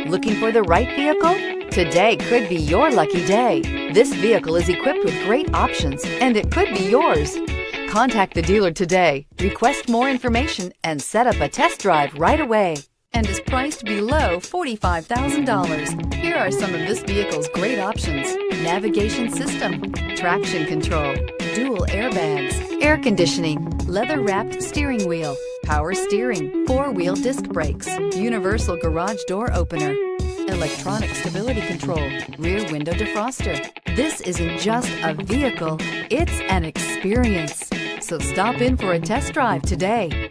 Looking for the right vehicle? Today could be your lucky day. This vehicle is equipped with great options and it could be yours. Contact the dealer today, request more information, and set up a test drive right away. And is priced below $45,000. Here are some of this vehicle's great options: navigation system, traction control, dual airbags, air conditioning, leather-wrapped steering wheel, power steering, four-wheel disc brakes, universal garage door opener, electronic stability control, rear window defroster. This isn't just a vehicle, it's an experience. So stop in for a test drive today.